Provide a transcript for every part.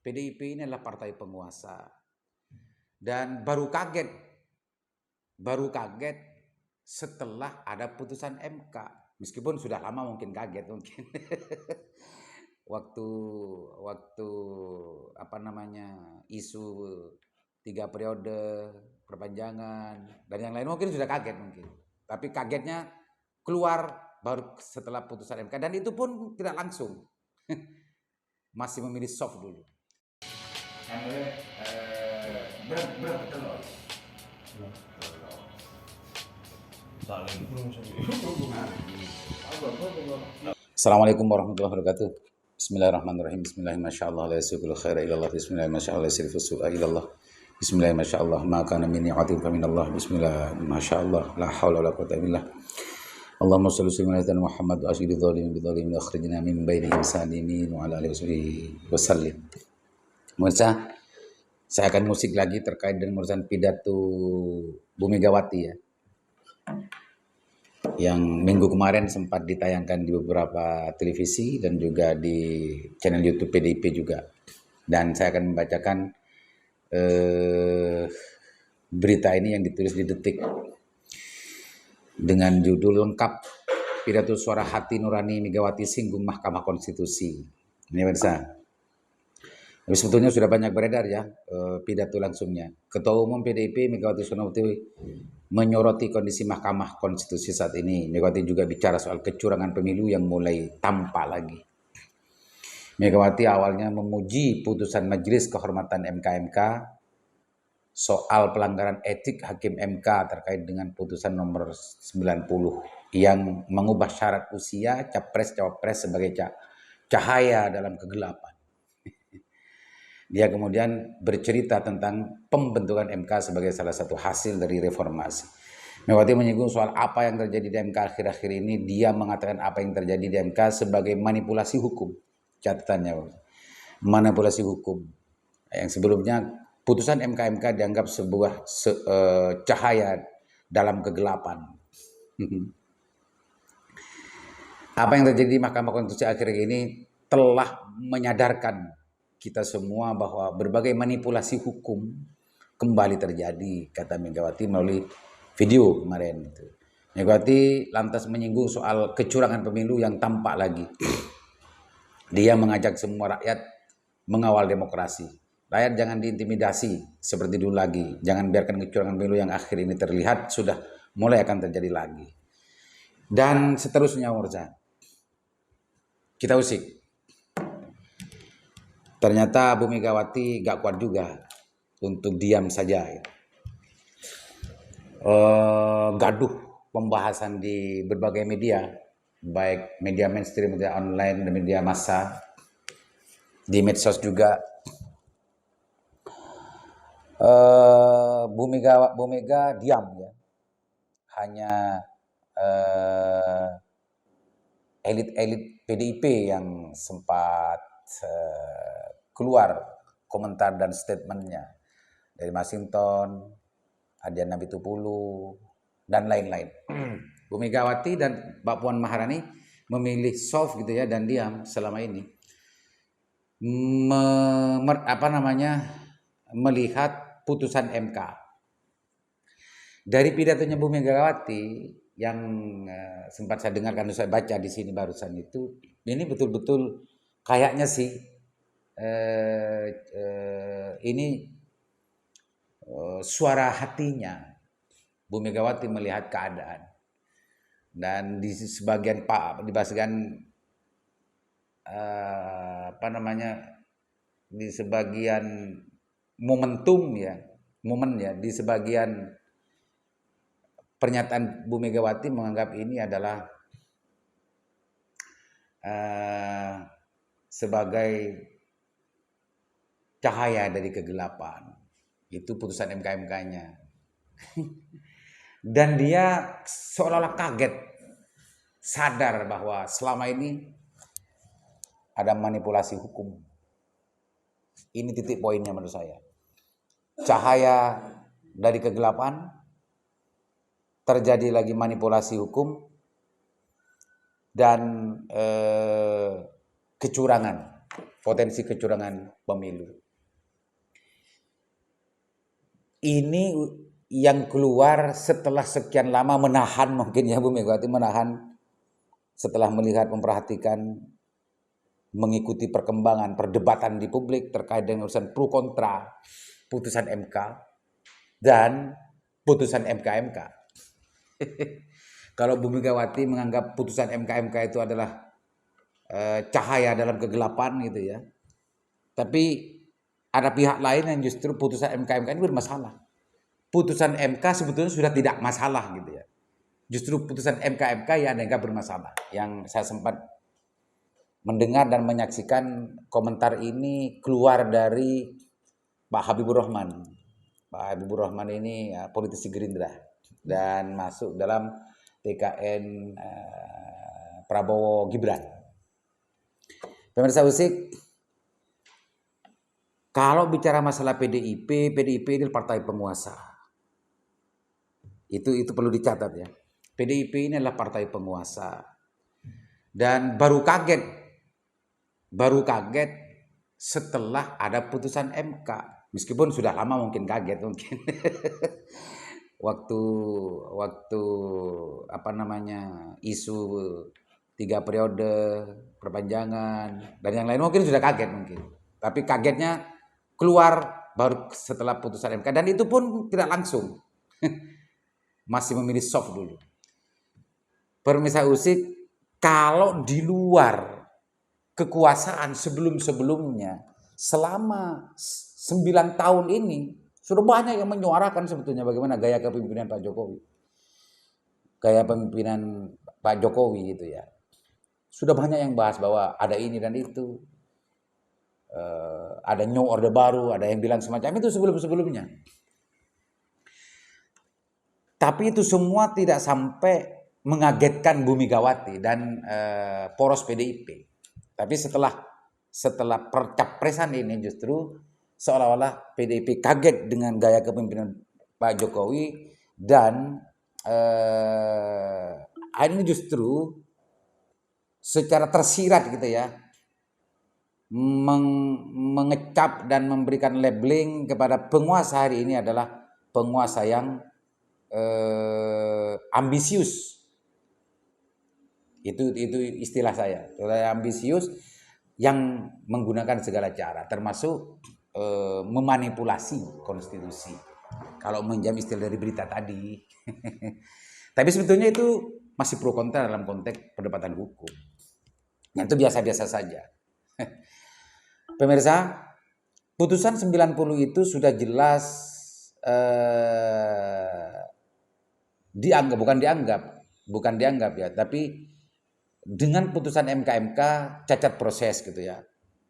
PDIP ini adalah partai penguasa. Dan baru kaget setelah ada putusan MK. Meskipun sudah lama mungkin kaget mungkin. waktu isu 3 periode perpanjangan dan yang lain mungkin sudah kaget mungkin. Tapi kagetnya keluar baru setelah putusan MK, dan itu pun tidak langsung. Masih memilih soft dulu. Berapa telur? Assalamualaikum warahmatullahi wabarakatuh. Bismillahirrahmanirrahim. Bismillahirrahmanirrahim. La yasbiqul khaira ila Allah. Bismillahirrahmanirrahim. La yasrifu su'a ila Allah. Bismillahirrahmanirrahim. Ma kana min ni'matin fa min Allah. Bismillahirrahmanirrahim. La haula wala quwwata illa billah. Allahumma shalli ala sayyidina Muhammad wa ashhadu dhalimin bidzalimin akhrijna min bainihim salimin wa ala alihi wasallim. Pemirsa, saya akan musik lagi terkait dengan urusan pidato Bu Megawati ya, yang minggu kemarin sempat ditayangkan di beberapa televisi dan juga di channel YouTube PDIP juga. Dan saya akan membacakan berita ini yang ditulis di Detik dengan judul lengkap Pidato Suara Hati Nurani Megawati Singgung Mahkamah Konstitusi. Ini pemirsa. Tapi sebetulnya sudah banyak beredar ya pidato langsungnya. Ketua Umum PDIP Megawati Soekarnoputri menyoroti kondisi Mahkamah Konstitusi saat ini. Megawati juga bicara soal kecurangan pemilu yang mulai tampak lagi. Megawati awalnya memuji putusan Majelis Kehormatan MK soal pelanggaran etik Hakim MK terkait dengan putusan nomor 90 yang mengubah syarat usia capres-cawapres sebagai cahaya dalam kegelapan. Dia kemudian bercerita tentang pembentukan MK sebagai salah satu hasil dari reformasi. Megawati menyinggung soal apa yang terjadi di MK akhir-akhir ini. Dia mengatakan apa yang terjadi di MK sebagai manipulasi hukum. Catatannya, manipulasi hukum. Yang sebelumnya putusan MK dianggap sebuah cahaya dalam kegelapan. Apa yang terjadi di Mahkamah Konstitusi akhir ini telah menyadarkan kita semua bahwa berbagai manipulasi hukum kembali terjadi, kata Megawati melalui video kemarin. Megawati lantas menyinggung soal kecurangan pemilu yang tampak lagi. Dia mengajak semua rakyat mengawal demokrasi. Rakyat jangan diintimidasi seperti dulu lagi. Jangan biarkan kecurangan pemilu yang akhir ini terlihat sudah mulai akan terjadi lagi. Dan seterusnya, pemirsa. Kita usik. Ternyata Bu Megawati gak kuat juga untuk diam saja. Gaduh pembahasan di berbagai media, baik media mainstream, media online, dan media massa, di medsos juga. Bu Mega diam ya, hanya elit-elit PDIP yang sempat keluar komentar dan statementnya dari Masinton, Adian Napitupulu, dan lain-lain. Bu Megawati dan Mbak Puan Maharani memilih soft gitu ya dan diam selama ini, melihat putusan MK. Dari pidatonya Bu Megawati yang sempat saya dengarkan, saya baca di sini barusan itu, ini betul-betul kayaknya sih ini suara hatinya Bu Megawati melihat keadaan. Dan di sebagian di sebagian momen ya, di sebagian pernyataan Bu Megawati menganggap ini adalah sebagai cahaya dari kegelapan. Itu putusan MK-nya. Dan dia seolah-olah kaget, sadar bahwa selama ini ada manipulasi hukum. Ini titik poinnya menurut saya. Cahaya dari kegelapan, terjadi lagi manipulasi hukum, dan kecurangan. potensi kecurangan pemilu. Ini yang keluar setelah sekian lama menahan, mungkin ya Bu Megawati, menahan setelah melihat, memperhatikan, mengikuti perkembangan perdebatan di publik terkait dengan urusan pro kontra putusan MK dan putusan MK-MK. Kalau Bu Megawati menganggap putusan MK-MK itu adalah cahaya dalam kegelapan gitu ya, tapi ada pihak lain yang justru putusan MK-MK ini bermasalah. Putusan MK sebetulnya sudah tidak masalah gitu ya. Justru putusan MK-MK yang dianggap bermasalah. Yang saya sempat mendengar dan menyaksikan komentar ini keluar dari Pak Habibur Rahman. Pak Habibur Rahman ini politisi Gerindra dan masuk dalam TKN Prabowo Gibran. Pemirsa Usik, kalau bicara masalah PDIP ini partai penguasa. Itu perlu dicatat ya. PDIP ini adalah partai penguasa. Dan baru kaget setelah ada putusan MK. Meskipun sudah lama mungkin kaget mungkin. waktu isu 3 periode perpanjangan dan yang lain mungkin sudah kaget mungkin. Tapi kagetnya keluar baru setelah putusan MK, dan itu pun tidak langsung. Masih memilih soft dulu. Pemirsa Usik, kalau di luar kekuasaan sebelum-sebelumnya, selama 9 tahun ini sudah banyak yang menyuarakan sebetulnya bagaimana gaya kepemimpinan Pak Jokowi. Gaya pemimpinan Pak Jokowi gitu ya. Sudah banyak yang bahas bahwa ada ini dan itu. Ada new orde baru, ada yang bilang semacam itu sebelum-sebelumnya. Tapi itu semua tidak sampai mengagetkan Bu Megawati dan poros PDIP. Tapi setelah percapresan ini justru seolah-olah PDIP kaget dengan gaya kepemimpinan Pak Jokowi dan ini justru secara tersirat gitu ya mengecap dan memberikan labeling kepada penguasa hari ini adalah penguasa yang ambisius. Itu istilah saya. Ambisius yang menggunakan segala cara, termasuk memanipulasi konstitusi. Kalau menjam istilah dari berita tadi. Tapi sebetulnya itu masih pro kontra dalam konteks perdebatan hukum. Yang itu biasa-biasa saja. Pemirsa, putusan 90 itu sudah jelas bukan dianggap ya, tapi dengan putusan MK-MK cacat proses gitu ya.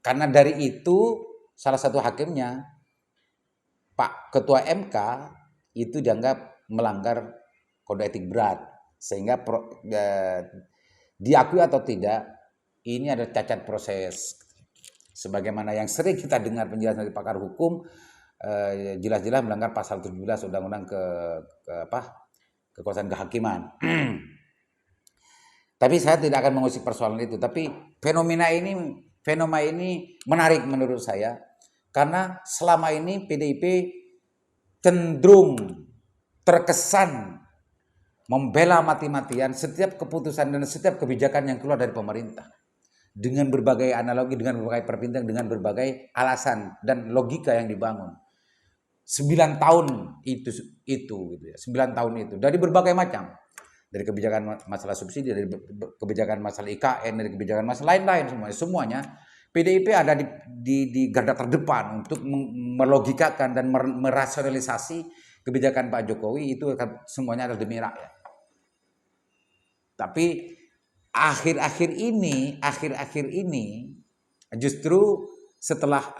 Karena dari itu salah satu hakimnya, Pak Ketua MK, itu dianggap melanggar kode etik berat, sehingga diakui atau tidak ini ada cacat proses. Sebagaimana yang sering kita dengar penjelasan dari pakar hukum, jelas-jelas melanggar pasal 17 Undang-Undang kekuasaan kehakiman. Tapi saya tidak akan mengusik persoalan itu. Tapi fenomena ini menarik menurut saya, karena selama ini PDIP cenderung terkesan membela mati-matian setiap keputusan dan setiap kebijakan yang keluar dari pemerintah. Dengan berbagai analogi, dengan berbagai perbincangan, dengan berbagai alasan dan logika yang dibangun. 9 tahun itu gitu ya. 9 tahun itu dari berbagai macam. Dari kebijakan masalah subsidi, dari kebijakan masalah IKN, dari kebijakan masalah lain-lain semuanya PDIP ada di garda terdepan untuk melogikakan dan merasionalisasi kebijakan Pak Jokowi. Itu semuanya adalah demi rakyat. Tapi akhir-akhir ini justru setelah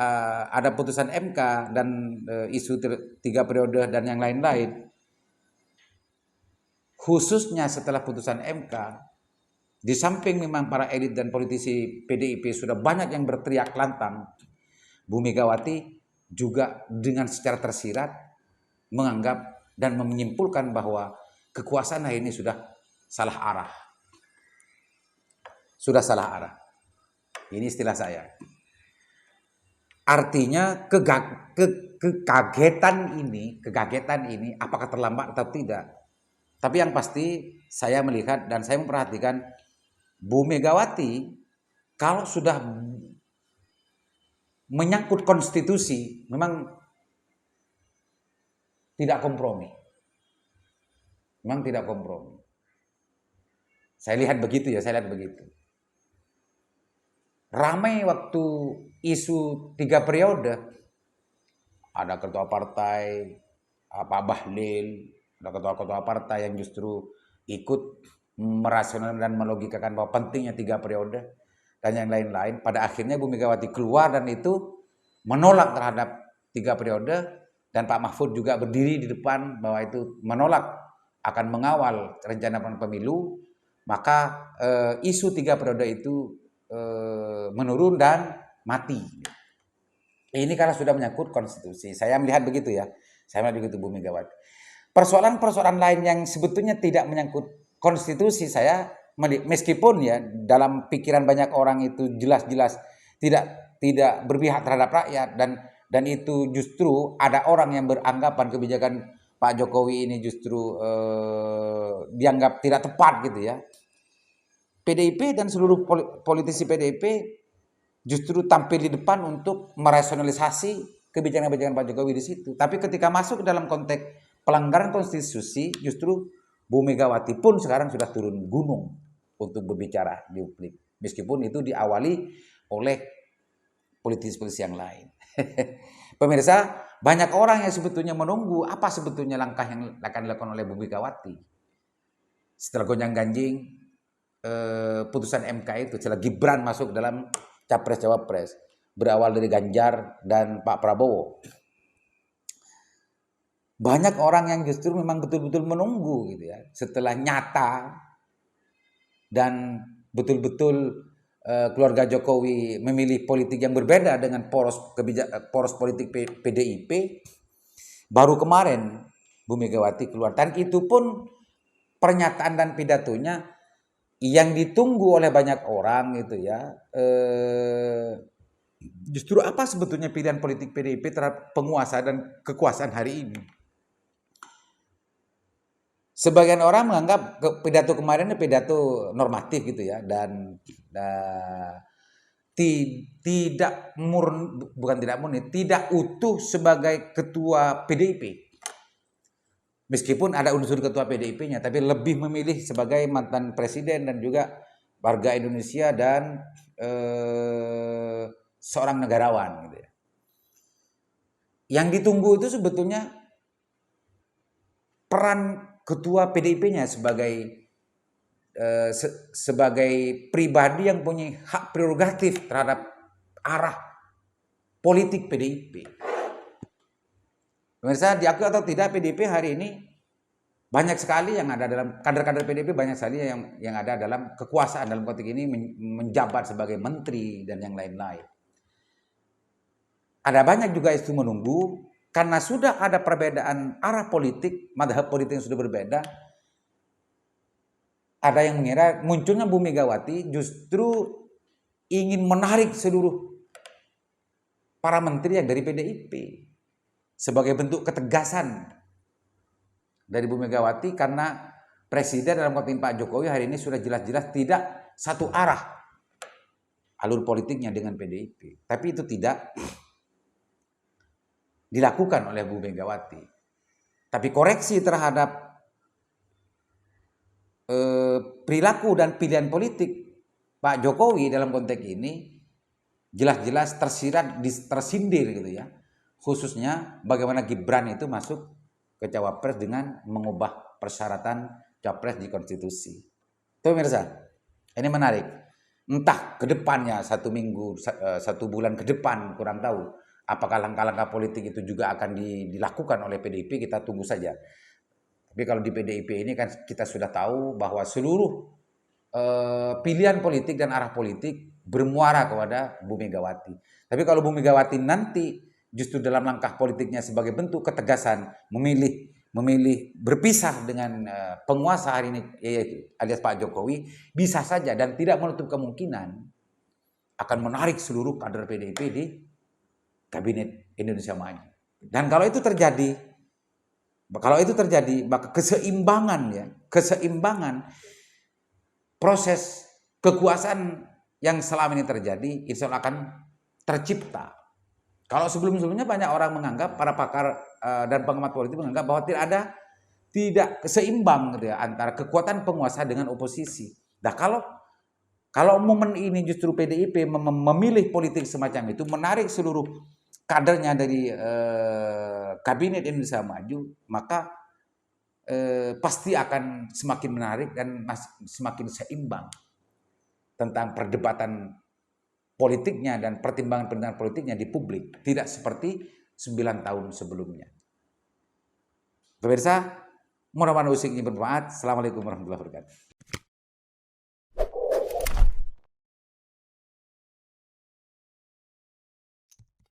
ada putusan MK dan isu 3 periode dan yang lain-lain, khususnya setelah putusan MK, di samping memang para elit dan politisi PDIP sudah banyak yang berteriak lantang, Bu Megawati juga dengan secara tersirat menganggap dan menyimpulkan bahwa kekuasaan hari ini sudah salah arah. Sudah salah arah. Ini istilah saya. Artinya kekagetan ini apakah terlambat atau tidak. Tapi yang pasti saya melihat dan saya memperhatikan Bu Megawati kalau sudah menyangkut konstitusi memang tidak kompromi. Memang tidak kompromi. Saya lihat begitu ya, saya lihat begitu. Ramai waktu isu 3 periode, ada ketua partai, Pak Bahlil, ada ketua-ketua partai yang justru ikut merasional dan melogikakan bahwa pentingnya 3 periode dan yang lain-lain. Pada akhirnya Bu Megawati keluar dan itu menolak terhadap 3 periode dan Pak Mahfud juga berdiri di depan bahwa itu menolak akan mengawal rencana pemilu, maka isu 3 periode itu menurun dan mati. Ini karena sudah menyangkut konstitusi. Saya melihat begitu ya. Saya melihat begitu Bu Megawati. Persoalan-persoalan lain yang sebetulnya tidak menyangkut konstitusi, saya meskipun ya dalam pikiran banyak orang itu jelas-jelas tidak berpihak terhadap rakyat dan itu justru ada orang yang beranggapan kebijakan Pak Jokowi ini justru dianggap tidak tepat gitu ya. PDIP dan seluruh politisi PDIP justru tampil di depan untuk merasionalisasi kebijakan-kebijakan Pak Jokowi di situ. Tapi ketika masuk ke dalam konteks pelanggaran konstitusi, justru Bu Megawati pun sekarang sudah turun gunung untuk berbicara di publik. Meskipun itu diawali oleh politisi-politisi yang lain. Pemirsa, banyak orang yang sebetulnya menunggu apa sebetulnya langkah yang akan dilakukan oleh Bu Megawati. Setelah gonjang-ganjing putusan MK itu, setelah Gibran masuk dalam Capres-Cawapres, berawal dari Ganjar dan Pak Prabowo. Banyak orang yang justru memang betul-betul menunggu gitu ya. Setelah nyata dan betul-betul keluarga Jokowi memilih politik yang berbeda dengan poros politik PDIP, baru kemarin Bu Megawati keluar. Dan itu pun pernyataan dan pidatonya yang ditunggu oleh banyak orang gitu ya. Justru apa sebetulnya pilihan politik PDIP terhadap penguasa dan kekuasaan hari ini? Sebagian orang menganggap pidato kemarin ini pidato normatif gitu ya dan tidak utuh sebagai ketua PDIP. Meskipun ada unsur ketua PDIP-nya, tapi lebih memilih sebagai mantan presiden dan juga warga Indonesia dan seorang negarawan gitu ya. Yang ditunggu itu sebetulnya peran ketua PDIP-nya sebagai pribadi yang punya hak prerogatif terhadap arah politik PDIP. Pemirsa, diakui atau tidak, PDIP hari ini banyak sekali yang ada dalam kader-kader PDIP, banyak sekali yang ada dalam kekuasaan dalam konteks ini menjabat sebagai menteri dan yang lain-lain. Ada banyak juga itu menunggu karena sudah ada perbedaan arah politik, madhab politik yang sudah berbeda. Ada yang mengira munculnya Bu Megawati justru ingin menarik seluruh para menteri yang dari PDIP sebagai bentuk ketegasan dari Bu Megawati karena presiden dalam konteks Pak Jokowi hari ini sudah jelas-jelas tidak satu arah alur politiknya dengan PDIP. Tapi itu tidak dilakukan oleh Bu Megawati. Tapi koreksi terhadap perilaku dan pilihan politik Pak Jokowi dalam konteks ini jelas-jelas tersindir gitu ya. Khususnya bagaimana Gibran itu masuk ke Cawapres dengan mengubah persyaratan Capres di konstitusi. Tuh pemirsa, ini menarik. Entah ke depannya 1 minggu, 1 bulan ke depan, kurang tahu. Apakah langkah-langkah politik itu juga akan dilakukan oleh PDIP, kita tunggu saja. Tapi kalau di PDIP ini kan kita sudah tahu bahwa seluruh pilihan politik dan arah politik bermuara kepada Bu Megawati. Tapi kalau Bu Megawati nanti justru dalam langkah politiknya sebagai bentuk ketegasan memilih berpisah dengan penguasa hari ini alias Pak Jokowi, bisa saja dan tidak menutup kemungkinan akan menarik seluruh kader PDIP Kabinet Indonesia Maju. Dan kalau itu terjadi, maka keseimbangan proses kekuasaan yang selama ini terjadi, insya Allah akan tercipta. Kalau sebelum-sebelumnya banyak orang menganggap, para pakar dan pengamat politik menganggap bahwa tidak seimbang gitu ya, antara kekuatan penguasa dengan oposisi. Nah, kalau momen ini justru PDIP memilih politik semacam itu, menarik seluruh kadernya dari Kabinet Indonesia Maju, maka pasti akan semakin menarik dan semakin seimbang tentang perdebatan politiknya dan pertimbangan politiknya di publik. Tidak seperti 9 tahun sebelumnya. Pemirsa, mudah-mudahan usiknya bermanfaat. Assalamualaikum warahmatullahi wabarakatuh.